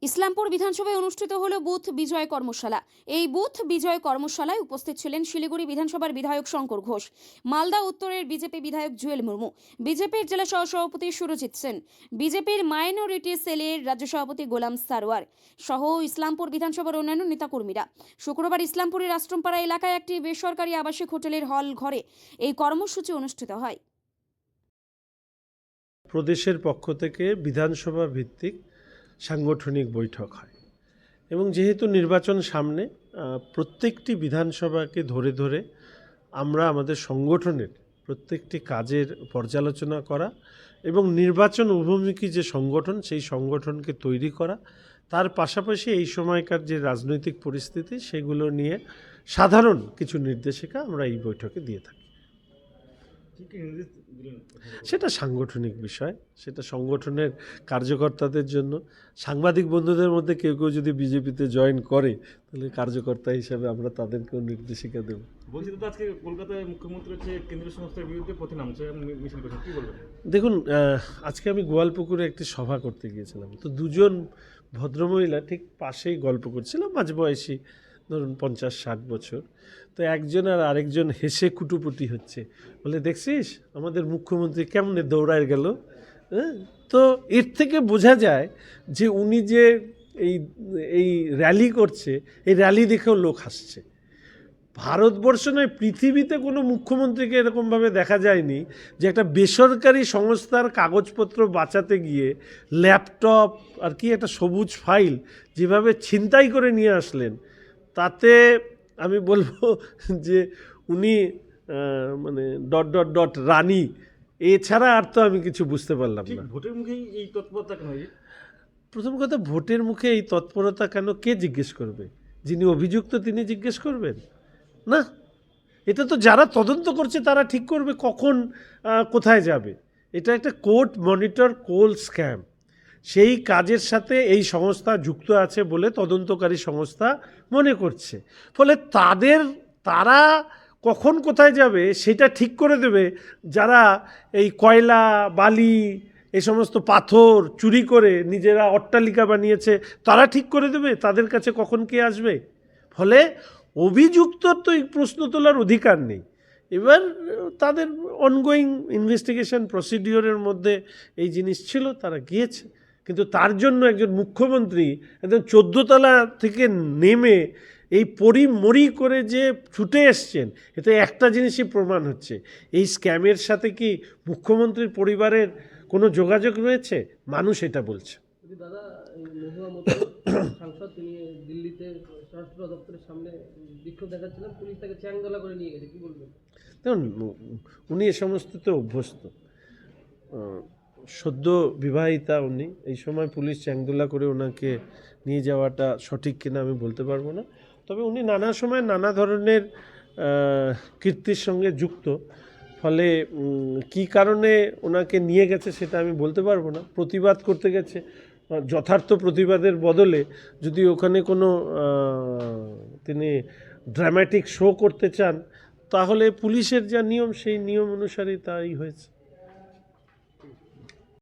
ইসলামপুর বিধানসভায় অনুষ্ঠিত হলো বুথ বিজয় কর্মশালা। এই বুথ বিজয় কর্মশালায় উপস্থিত ছিলেন শিলিগুড়ি বিধানসভার বিধায়ক শঙ্কর ঘোষ, মালদা উত্তরের বিজেপি বিধায়ক জুয়েল মুর্মু, বিজেপির জেলা সহসভাপতি সুরজিৎ সেন, বিজেপির মাইনরিটি সেলের রাজ্য সভাপতি গোলাম সারওয়ার সহ ইসলামপুর বিধানসভার অন্যান্য নেতাকর্মীরা। শুক্রবার ইসলামপুরের আশ্রমপাড়া এলাকায় একটি বেসরকারি আবাসিক হোটেলের হল ঘরে এই কর্মসূচি অনুষ্ঠিত হয়। প্রদেশের পক্ষ থেকে বিধানসভা ভিত্তিক সাংগঠনিক বৈঠক হয় এবং যেহেতু নির্বাচন সামনে, প্রত্যেকটি বিধানসভাকে ধরে ধরে আমরা আমাদের সংগঠনের প্রত্যেকটি কাজের পর্যালোচনা করা এবং নির্বাচন অভিমুখী যে সংগঠন সেই সংগঠনকে তৈরি করা, তার পাশাপাশি এই সময়কার যে রাজনৈতিক পরিস্থিতি সেগুলো নিয়ে সাধারণ কিছু নির্দেশিকা আমরা এই বৈঠকে দিয়ে থাকি। সেটা সাংগঠনিক বিষয়, সেটা সংগঠনের কার্যকর্তাদের জন্য। সাংবাদিক বন্ধুদের মধ্যে কেউ কেউ যদি বিজেপিতে জয়েন করে তাহলে কার্যকর্তা হিসেবে আমরা তাদেরকেও নির্দেশিকা দেব। বলছি তো আজকে কলকাতায় মুখ্যমন্ত্রী হচ্ছে কেন্দ্রীয় সংস্থার বিরুদ্ধে পথে নামছে, মিছিল করছেন, কি বলবেন? দেখুন, আজকে আমি গোয়ালপুকুরে একটি সভা করতে গিয়েছিলাম, তো দুজন ভদ্রমহিলা ঠিক পাশেই গল্প করছিলাম, মাঝবয়সী, ধরুন 50-60 বছর। তো একজন আর আরেকজন হেসে কুটুপুটি হচ্ছে, বলে দেখছিস আমাদের মুখ্যমন্ত্রী কেমনে দৌড়ায় গেল। তো এর থেকে বোঝা যায় যে উনি যে এই র্যালি করছে, এই র্যালি দেখেও লোক হাসছে। ভারতবর্ষ নয়, পৃথিবীতে কোনো মুখ্যমন্ত্রীকে এরকমভাবে দেখা যায়নি যে একটা বেসরকারি সংস্থার কাগজপত্র বাঁচাতে গিয়ে ল্যাপটপ আর কি একটা সবুজ ফাইল যেভাবে ছিনতাই করে নিয়ে আসলেন, তাতে আমি বলবো যে উনি মানে রানী, এছাড়া আর তো আমি কিছু বুঝতে পারলাম না। ভোটের মুখেই এই তৎপরতা কেন? প্রথম কথা, ভোটের মুখে এই তৎপরতা কেন কে জিজ্ঞেস করবে? যিনি অভিযুক্ত তিনি জিজ্ঞেস করবেন না? এটা তো যারা তদন্ত করছে তারা ঠিক করবে কখন কোথায় যাবে। এটা একটা কোর্ট মনিটর কোল স্ক্যাম, সেই কাজের সাথে এই সংস্থা যুক্ত আছে বলে তদন্তকারী সংস্থা মনে করছে। ফলে তারা কখন কোথায় যাবে সেটা ঠিক করে দেবে যারা এই কয়লা, বালি, এই সমস্ত পাথর চুরি করে নিজেরা অট্টালিকা বানিয়েছে, তারা ঠিক করে দেবে তাদের কাছে কখন কে আসবে। ফলে অভিযুক্তর তো এই প্রশ্ন তোলার অধিকার নেই। এবার তাদের অনগোয়িং ইনভেস্টিগেশন প্রসিডিওরের মধ্যে এই জিনিস ছিল, তারা গিয়েছে। কিন্তু তার জন্য একজন মুখ্যমন্ত্রী একদম 14 তলা থেকে নেমে এই পরিমরি করে যে ছুটে এসছেন, এতে একটা জিনিসই প্রমাণ হচ্ছে, এই স্ক্যামের সাথে কি মুখ্যমন্ত্রীর পরিবারের কোনো যোগাযোগ রয়েছে? মানুষ এটা বলছে। দাদা, সাংসদ তিনি দিল্লিতে স্বরাষ্ট্র দপ্তরের সামনে বিক্ষোভ দেখাচ্ছিলেন, পুলিশ তাকে চ্যাংদোলা করে নিয়ে গেছে, কি বলবেন? দেখুন, উনি এ সমস্ততে অভ্যস্ত, সদ্য বিবাহিতা উনি, এই সময় পুলিশ চ্যাংদোলা করে ওনাকে নিয়ে যাওয়াটা সঠিক কিনা আমি বলতে পারবো না। তবে উনি নানা সময় নানা ধরনের কীর্তির সঙ্গে যুক্ত, ফলে কি কারণে ওনাকে নিয়ে গেছে সেটা আমি বলতে পারবো না। প্রতিবাদ করতে গেছে, যথার্থ প্রতিবাদের বদলে যদি ওখানে কোনো তিনি ড্রামাটিক শো করতে চান, তাহলে পুলিশের যা নিয়ম সেই নিয়ম অনুসারে তাই হয়েছে।